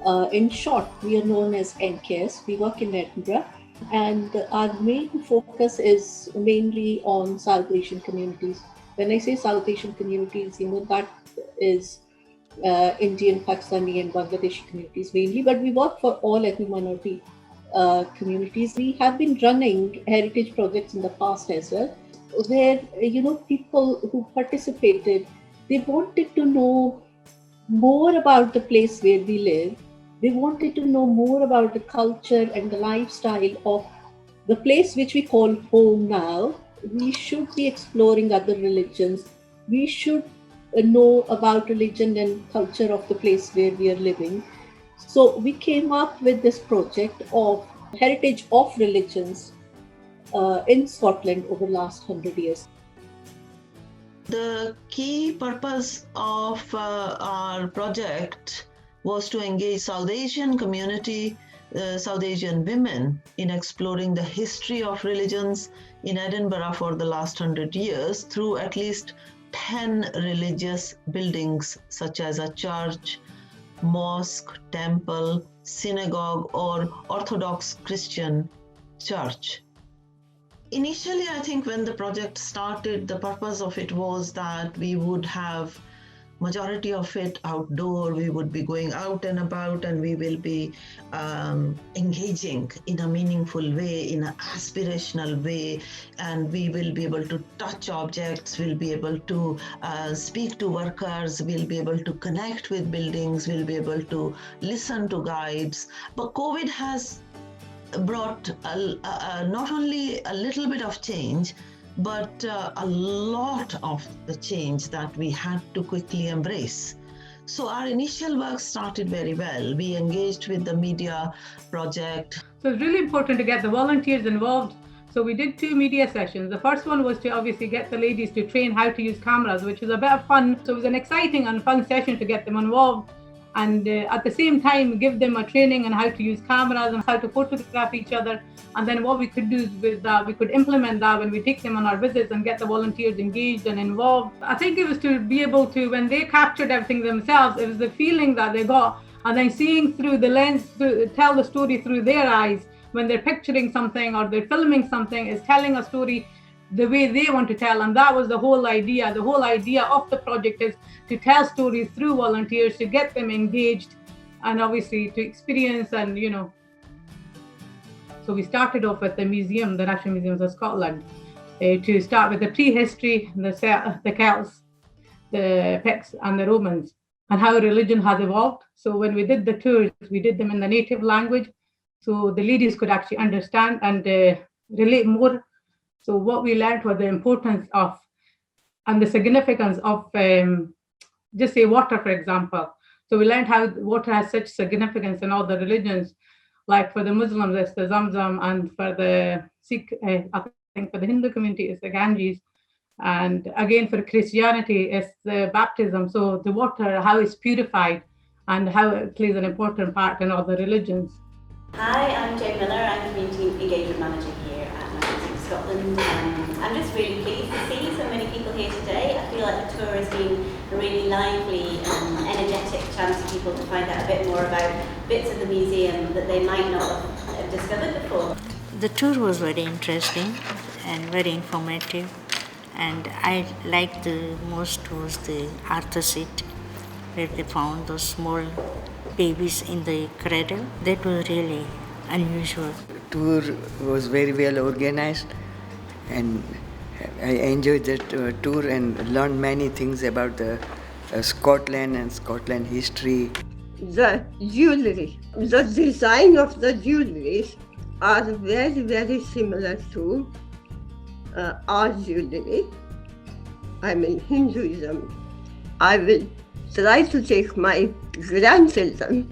In short, we are known as NKS. We work in Edinburgh, and our main focus is mainly on South Asian communities. When I say South Asian communities, that is Indian, Pakistani, and Bangladeshi communities mainly, but we work for all ethnic minority communities. We have been running heritage projects in the past as well, where people who participated, they wanted to know more about the place where we live. They wanted to know more about the culture and the lifestyle of the place which we call home now. We should be exploring other religions. We should know about religion and culture of the place where we are living. So we came up with this project of heritage of religions in Scotland over the last 100 years. The key purpose of our project was to engage South Asian community, South Asian women in exploring the history of religions in Edinburgh for the last 100 years through at least 10 religious buildings such as a church, mosque, temple, synagogue, or Orthodox Christian church. Initially, I think when the project started, the purpose of it was that we would have majority of it outdoor. We would be going out and about, and we will be engaging in a meaningful way, in an aspirational way, and we will be able to touch objects, we'll be able to speak to workers, we'll be able to connect with buildings, we'll be able to listen to guides. But COVID has brought not only a little bit of change, but a lot of the change that we had to quickly embrace. So our initial work started very well. We engaged with the media project. So it's really important to get the volunteers involved. So we did 2 media sessions. The first one was to obviously get the ladies to train how to use cameras, which was a bit of fun. So it was an exciting and fun session to get them involved. And at the same time, give them a training on how to use cameras and how to photograph each other. And then what we could do with that, we could implement that when we take them on our visits and get the volunteers engaged and involved. I think it was to be able to, when they captured everything themselves, it was the feeling that they got, and then seeing through the lens, to tell the story through their eyes. When they're picturing something or they're filming something, is telling a story the way they want to tell. And that was the whole idea. The whole idea of the project is to tell stories through volunteers, to get them engaged, and obviously to experience and, So we started off with the museum, the National Museums of Scotland, to start with the prehistory, the Celts, the Picts and the Romans, and how religion has evolved. So when we did the tours, we did them in the native language, so the ladies could actually understand and relate more. So what we learned was the importance of and the significance of, just say water, for example. So we learned how water has such significance in all the religions. Like for the Muslims, it's the Zamzam, and for the Sikh, I think for the Hindu community, it's the Ganges. And again, for Christianity, it's the baptism. So the water, how it's purified and how it plays an important part in all the religions. Hi, I'm Jane Miller. I'm Community Engagement Manager here at National Museum of Scotland. I'm just really pleased to see so many people here today. I feel like the tour has been a really lively and energetic chance for people to find out a bit more about bits of the museum that they might not have discovered before. The tour was very interesting and very informative, and I liked the most was the Arthur seat, where they found those small babies in the cradle. That was really unusual. The tour was very well organized, and I enjoyed that tour and learned many things about the Scotland and Scotland history. The jewellery, the design of the jewelleries are very, very similar to our jewellery. I'm in Hinduism. I will try to take my grandchildren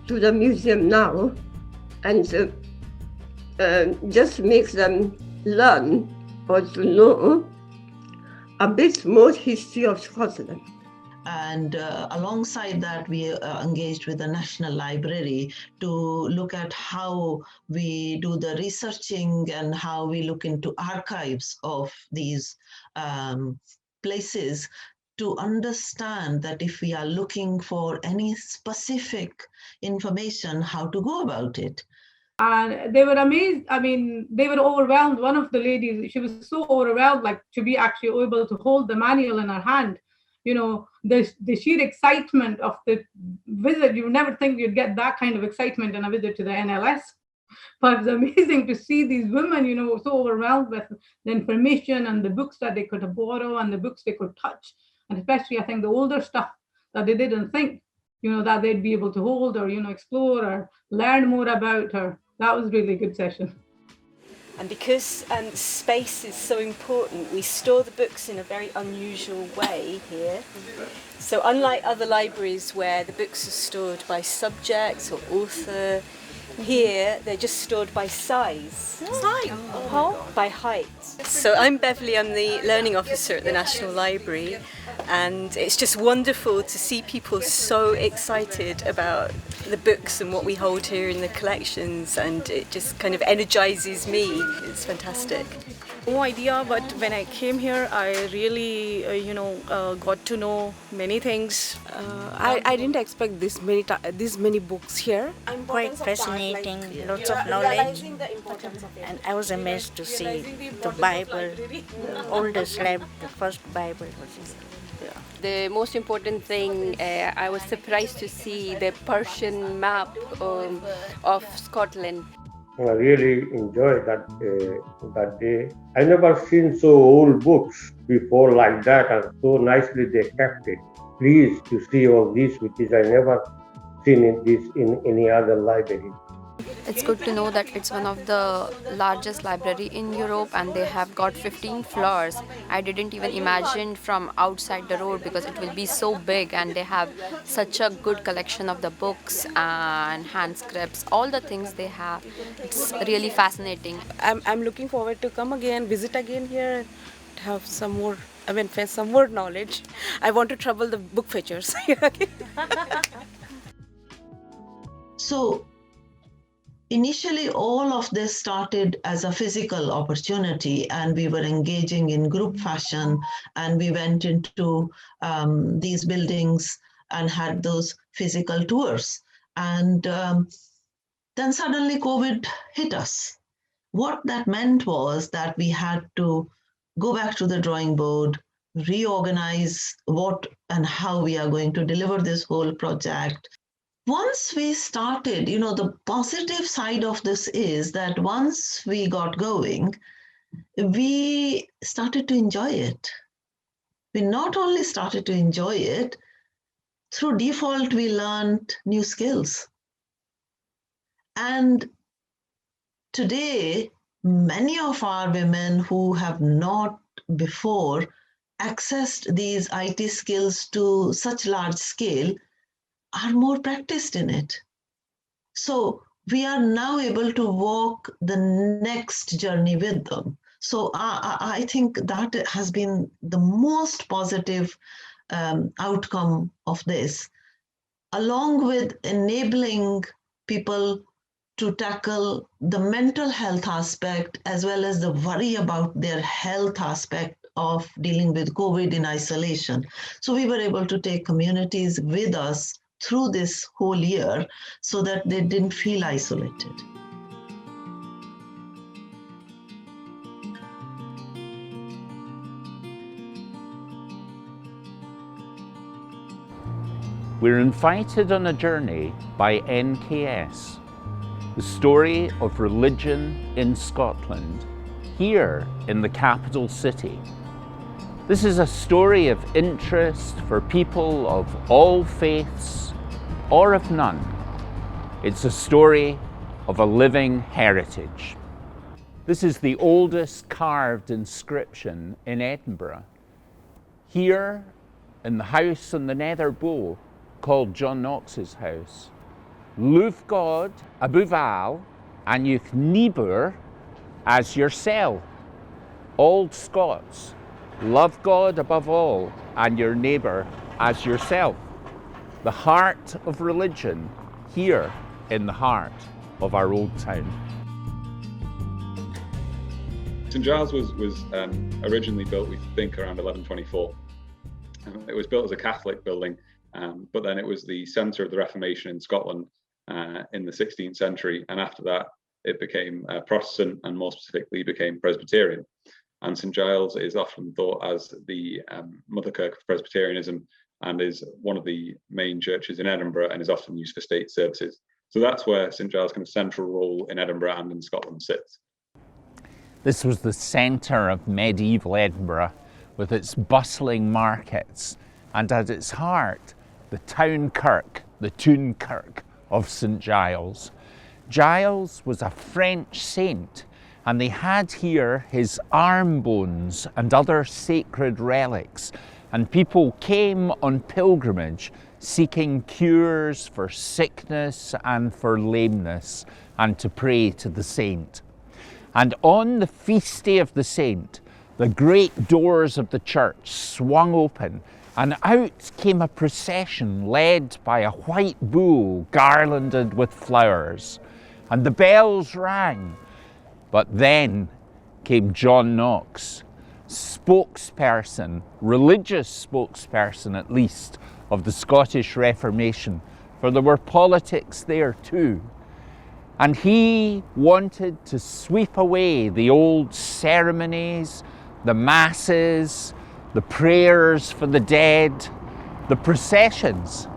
to the museum now and just make them learn or to know a bit more history of Scotland. And alongside that, we engaged with the National Library to look at how we do the researching and how we look into archives of these places to understand that if we are looking for any specific information, how to go about it. And they were amazed. I mean, they were overwhelmed. One of the ladies, she was so overwhelmed, like to be actually able to hold the manual in her hand. You know, the sheer excitement of the visit. You would never think you'd get that kind of excitement in a visit to the NLS. But it was amazing to see these women, you know, so overwhelmed with the information and the books that they could borrow and the books they could touch. And especially, I think, the older stuff that they didn't think, you know, that they'd be able to hold or, you know, explore or learn more about her. That was really a good session. And because space is so important, we store the books in a very unusual way here. So unlike other libraries where the books are stored by subject or author, here they're just stored by size. By height. So I'm Beverly, I'm the learning officer at the National Library, and it's just wonderful to see people so excited about the books and what we hold here in the collections, and it just kind of energizes me. It's fantastic. No idea, but when I came here, I really, got to know many things. I didn't expect this many books here. Quite fascinating, lots of knowledge, and I was amazed to see the Bible, the oldest lab, the first Bible was here. The most important thing, I was surprised to see the Persian map of Scotland. I really enjoyed that day. I never seen so old books before like that, and so nicely they kept it. Pleased to see all this, which is I never seen in any other library. It's good to know that it's one of the largest library in Europe, and they have got 15 floors. I didn't even imagine from outside the road because it will be so big, and they have such a good collection of the books and hand scripts, all the things they have. It's really fascinating. I'm looking forward to come again, visit again here, and have some more. Some more knowledge. I want to travel the book fetchers. So initially, all of this started as a physical opportunity, and we were engaging in group fashion, and we went into these buildings and had those physical tours. And then suddenly COVID hit us. What that meant was that we had to go back to the drawing board, reorganize what and how we are going to deliver this whole project. Once we started, the positive side of this is that once we got going, we started to enjoy it. We not only started to enjoy it, through default, we learned new skills. And today, many of our women who have not before accessed these IT skills to such large scale are more practiced in it. So we are now able to walk the next journey with them. So I think that has been the most positive outcome of this, along with enabling people to tackle the mental health aspect as well as the worry about their health aspect of dealing with COVID in isolation. So we were able to take communities with us through this whole year so that they didn't feel isolated. We're invited on a journey by NKS, the story of religion in Scotland, here in the capital city. This is a story of interest for people of all faiths or of none. It's a story of a living heritage. This is the oldest carved inscription in Edinburgh. Here, in the house on the Nether Bow, called John Knox's house, Luv God above all, and you've neighbour as yourself. Old Scots, love God above all and your neighbour as yourself. The heart of religion here in the heart of our old town. St Giles was originally built, we think, around 1124. It was built as a Catholic building, but then it was the centre of the Reformation in Scotland in the 16th century, and after that it became Protestant, and more specifically became Presbyterian. And St Giles is often thought as the mother kirk of Presbyterianism, and is one of the main churches in Edinburgh, and is often used for state services. So that's where St Giles' kind of central role in Edinburgh and in Scotland sits. This was the centre of medieval Edinburgh, with its bustling markets, and at its heart, the town kirk, the toon kirk of St Giles. Giles was a French saint, and they had here his arm bones and other sacred relics, and people came on pilgrimage seeking cures for sickness and for lameness, and to pray to the saint. And on the feast day of the saint, the great doors of the church swung open, and out came a procession led by a white bull garlanded with flowers, and the bells rang. But then came John Knox, spokesperson, religious spokesperson at least, of the Scottish Reformation, for there were politics there too. And he wanted to sweep away the old ceremonies, the masses, the prayers for the dead, the processions.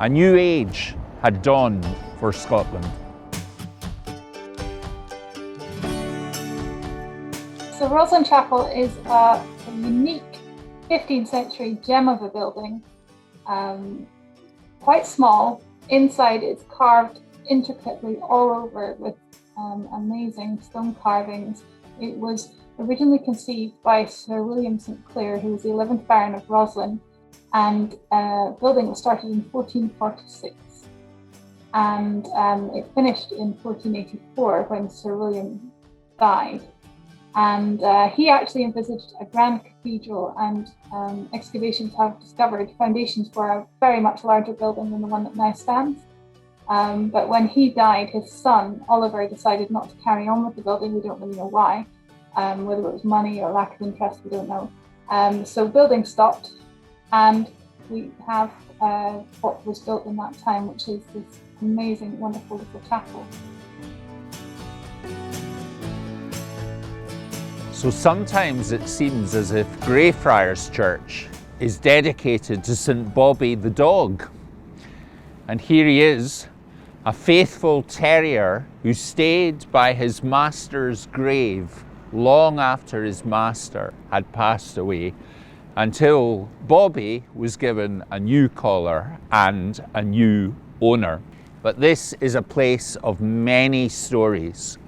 A new age had dawned for Scotland. So Roslin Chapel is a unique 15th century gem of a building, quite small. Inside it's carved intricately all over with amazing stone carvings. It was originally conceived by Sir William St Clair, who was the 11th Baron of Roslin, and building was started in 1446. And it finished in 1484 when Sir William died. And he actually envisaged a grand cathedral, and excavations have discovered foundations for a very much larger building than the one that now stands. But when he died, his son, Oliver, decided not to carry on with the building. We don't really know why, whether it was money or lack of interest, we don't know. So building stopped, and we have what was built in that time, which is this amazing, wonderful little chapel. So sometimes it seems as if Greyfriars Church is dedicated to St Bobby the dog. And here he is, a faithful terrier who stayed by his master's grave long after his master had passed away, until Bobby was given a new collar and a new owner. But this is a place of many stories,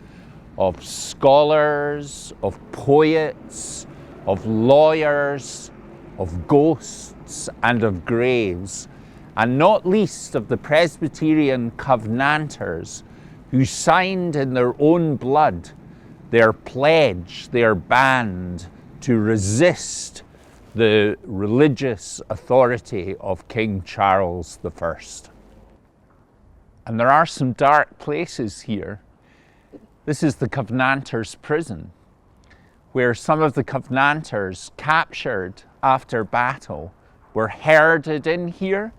of scholars, of poets, of lawyers, of ghosts and of graves, and not least of the Presbyterian Covenanters who signed in their own blood their pledge, their band to resist the religious authority of King Charles I. And there are some dark places here. This is the Covenanters' prison, where some of the Covenanters captured after battle were herded in here,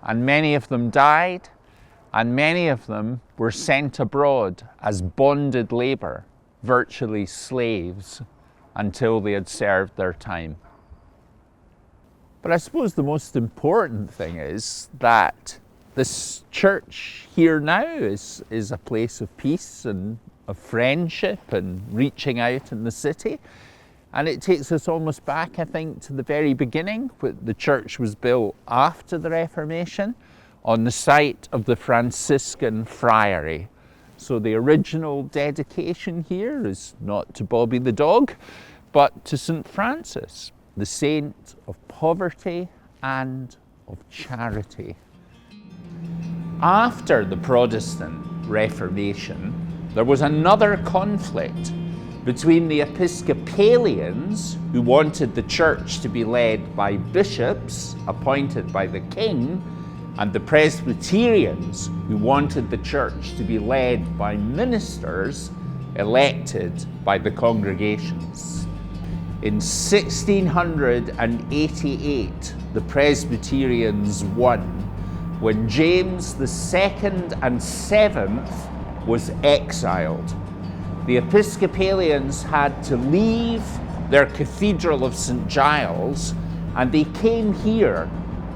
and many of them died, and many of them were sent abroad as bonded labour, virtually slaves, until they had served their time. But I suppose the most important thing is that this church here now is a place of peace and of friendship and reaching out in the city. And it takes us almost back, I think, to the very beginning, when the church was built after the Reformation on the site of the Franciscan friary. So the original dedication here is not to Bobby the dog, but to St Francis, the saint of poverty and of charity. After the Protestant Reformation, there was another conflict between the Episcopalians, who wanted the church to be led by bishops appointed by the king, and the Presbyterians, who wanted the church to be led by ministers elected by the congregations. In 1688, the Presbyterians won when James II and VII was exiled. The Episcopalians had to leave their Cathedral of St. Giles, and they came here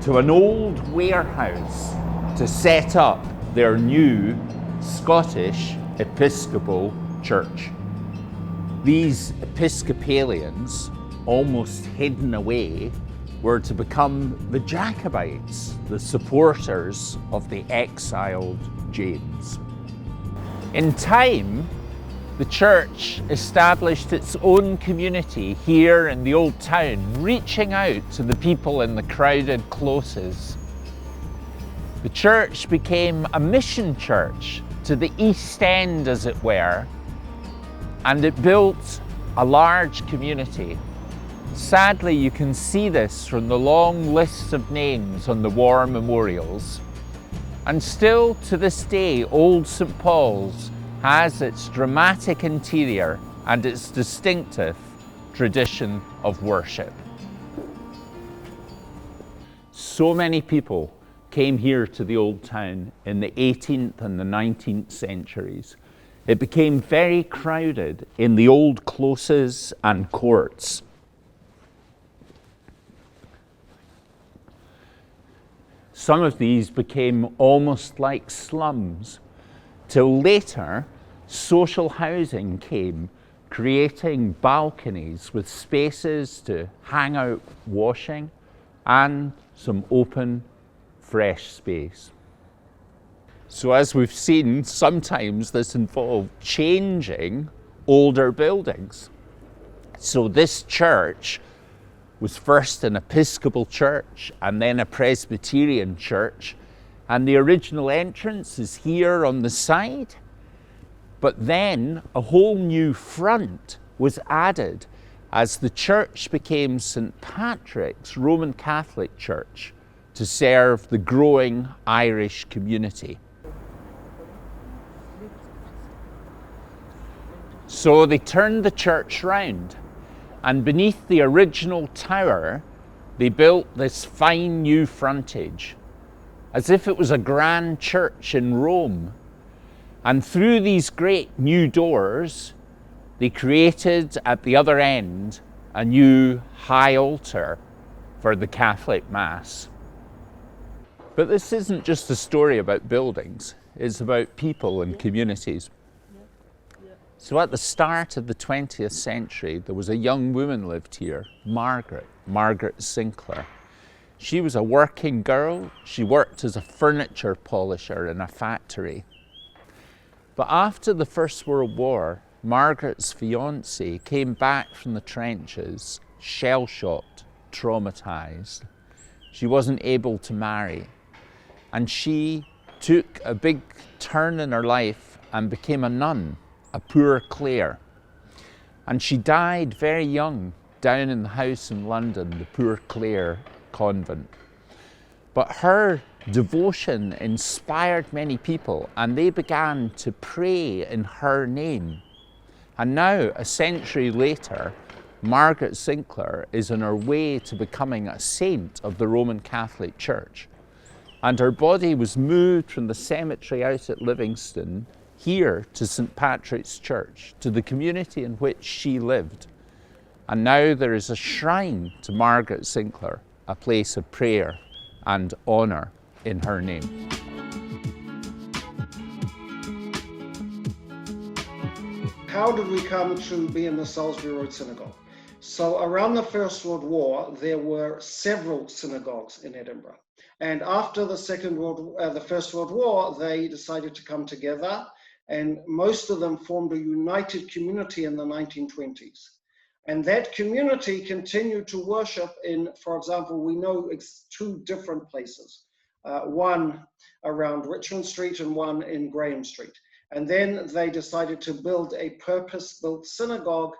to an old warehouse to set up their new Scottish Episcopal Church. These Episcopalians, almost hidden away, were to become the Jacobites, the supporters of the exiled James. In time, the church established its own community here in the old town, reaching out to the people in the crowded closes. The church became a mission church to the East End, as it were, and it built a large community. Sadly, you can see this from the long list of names on the war memorials. And still to this day, Old St. Paul's has its dramatic interior and its distinctive tradition of worship. So many people came here to the old town in the 18th and the 19th centuries. It became very crowded in the old closes and courts. Some of these became almost like slums, till later social housing came, creating balconies with spaces to hang out washing and some open, fresh space. So as we've seen, sometimes this involved changing older buildings. So this church was first an Episcopal church and then a Presbyterian church, and the original entrance is here on the side. But then a whole new front was added as the church became St. Patrick's Roman Catholic Church to serve the growing Irish community. So they turned the church round, and beneath the original tower, they built this fine new frontage, as if it was a grand church in Rome. And through these great new doors, they created at the other end a new high altar for the Catholic Mass. But this isn't just a story about buildings, it's about people and communities. So at the start of the 20th century, there was a young woman lived here, Margaret Sinclair. She was a working girl. She worked as a furniture polisher in a factory. But after the First World War, Margaret's fiancé came back from the trenches, shell-shocked, traumatized. She wasn't able to marry. And she took a big turn in her life and became a nun, a poor Clare. And she died very young down in the house in London, the Poor Clare convent. But her devotion inspired many people, and they began to pray in her name. And now, a century later, Margaret Sinclair is on her way to becoming a saint of the Roman Catholic Church. And her body was moved from the cemetery out at Livingston here to St. Patrick's Church, to the community in which she lived. And now there is a shrine to Margaret Sinclair, a place of prayer and honour in her name. How did we come to be in the Salisbury Road Synagogue? So around the First World War, there were several synagogues in Edinburgh. And after the First World War, they decided to come together, and most of them formed a united community in the 1920s. And that community continued to worship in, for example, we know it's two different places, one around Richmond Street and one in Graham Street. And then they decided to build a purpose-built synagogue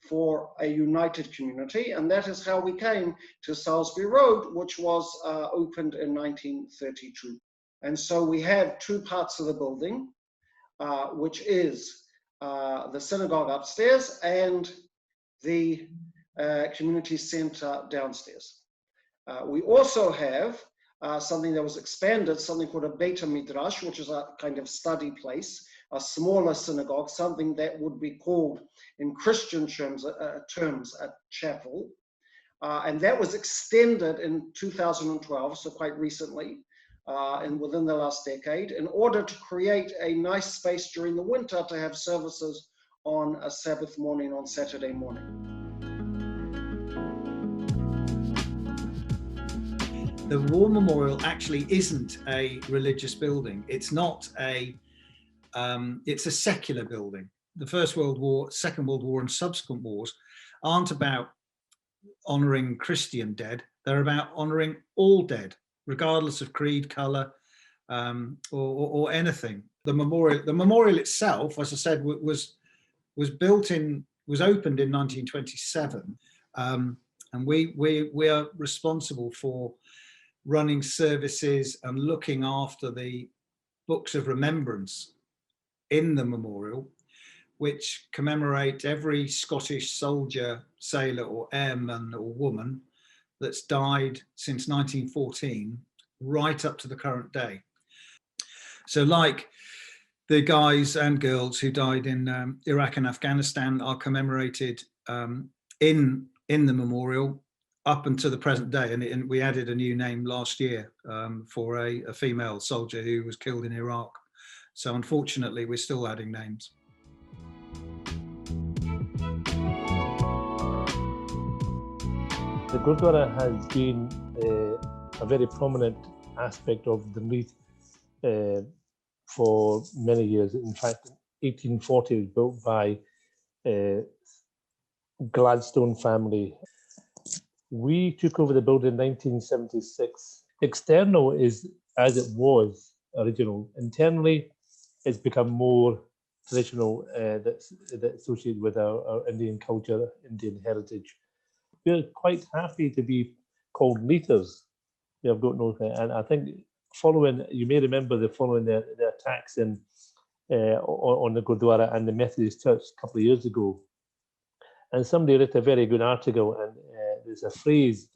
for a united community, and that is how we came to Salisbury Road, which was opened in 1932. And so we have two parts of the building, which is the synagogue upstairs and the community center downstairs. We also have something that was expanded, something called a Beit Midrash, which is a kind of study place, a smaller synagogue, something that would be called in Christian terms a chapel. And that was extended in 2012, so quite recently, and within the last decade, in order to create a nice space during the winter to have services on a Sabbath morning, on Saturday morning. The War Memorial actually isn't a religious building. It's not it's a secular building. The First World War, Second World War and subsequent wars aren't about honouring Christian dead. They're about honouring all dead, regardless of creed, colour, or anything. The memorial itself, as I said, was opened in 1927, and we are responsible for running services and looking after the books of remembrance in the memorial, which commemorate every Scottish soldier, sailor or airman or woman that's died since 1914 right up to the current day. So like the guys and girls who died in Iraq and Afghanistan are commemorated in the memorial up until the present day, and we added a new name last year for a female soldier who was killed in Iraq. So unfortunately, we're still adding names. The Gurdwara has been a very prominent aspect of the Meath for many years. In fact, 1840 was built by Gladstone family. We took over the building in 1976. External is as it was original. Internally, it's become more traditional, that's associated with our Indian culture, Indian heritage. We're quite happy to be called Meathers. We have got no, and I think following, you may remember following the attacks on the Gurdwara and the Methodist Church a couple of years ago. And somebody wrote a very good article, and there's a phrase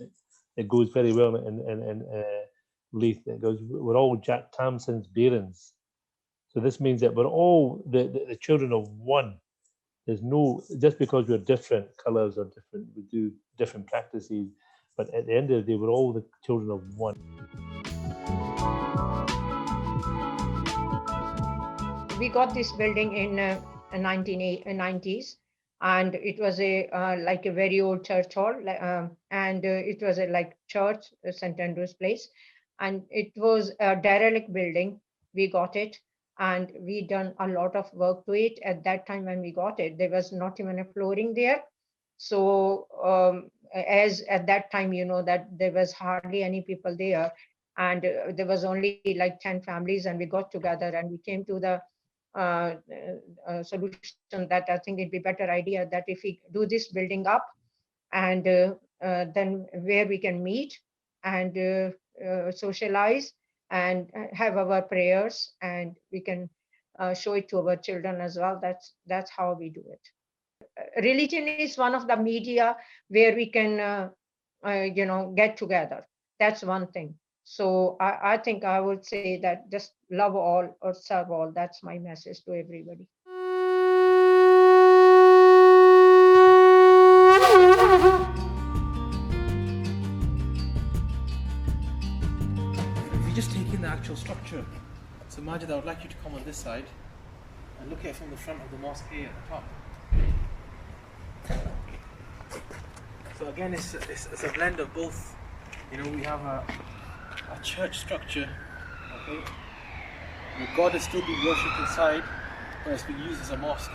that goes very well in Leith. It goes, "We're all Jack Tamson's Bairns." So this means that we're all the children of one. There's no, just because we're different colours or different, we do different practices, but at the end of the day, we're all the children of one. We got this building in 1990s, and it was like a very old church hall, and it was a like church, St. Andrew's Place, and it was a derelict building. We got it, and we done a lot of work to it. At that time when we got it, there was not even a flooring there. So as at that time, you know, that there was hardly any people there, and there was only like 10 families, and we got together and we came to the solution that I think it'd be a better idea that if we do this building up, and then where we can meet and socialize and have our prayers, and we can show it to our children as well. That's how we do it. Religion is one of the media where we can you know, get together. That's one thing. So I think I would say that just love all or serve all. That's my message to everybody. If you just take in the actual structure, so Majid, I would like you to come on this side and look at it from the front of the mosque here at the top. So again, it's a blend of both. You know, we have a church structure, okay, where God is still being worshipped inside, but it's being used as a mosque.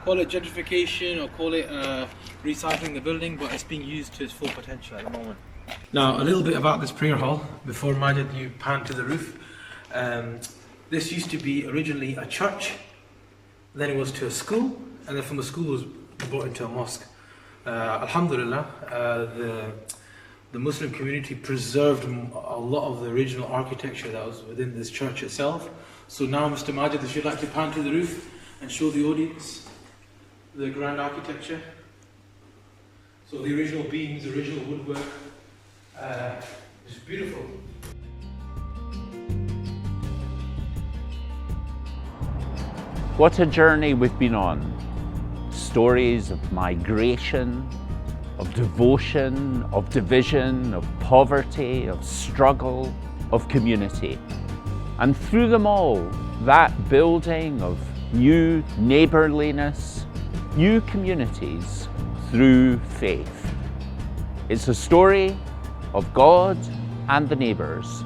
Call it gentrification or call it recycling the building, but it's being used to its full potential at the moment. Now, a little bit about this prayer hall before Majid you pan to the roof. This used to be originally a church, then it was to a school, and then from the school was brought into a mosque. Alhamdulillah, the Muslim community preserved a lot of the original architecture that was within this church itself. So now, Mr. Majid, if you'd like to pan to the roof and show the audience the grand architecture. So the original beams, the original woodwork, is beautiful. What a journey we've been on. Stories of migration, of devotion, of division, of poverty, of struggle, of community. And through them all, that building of new neighbourliness, new communities through faith. It's a story of God and the neighbours.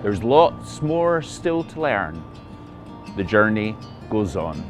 There's lots more still to learn. The journey goes on.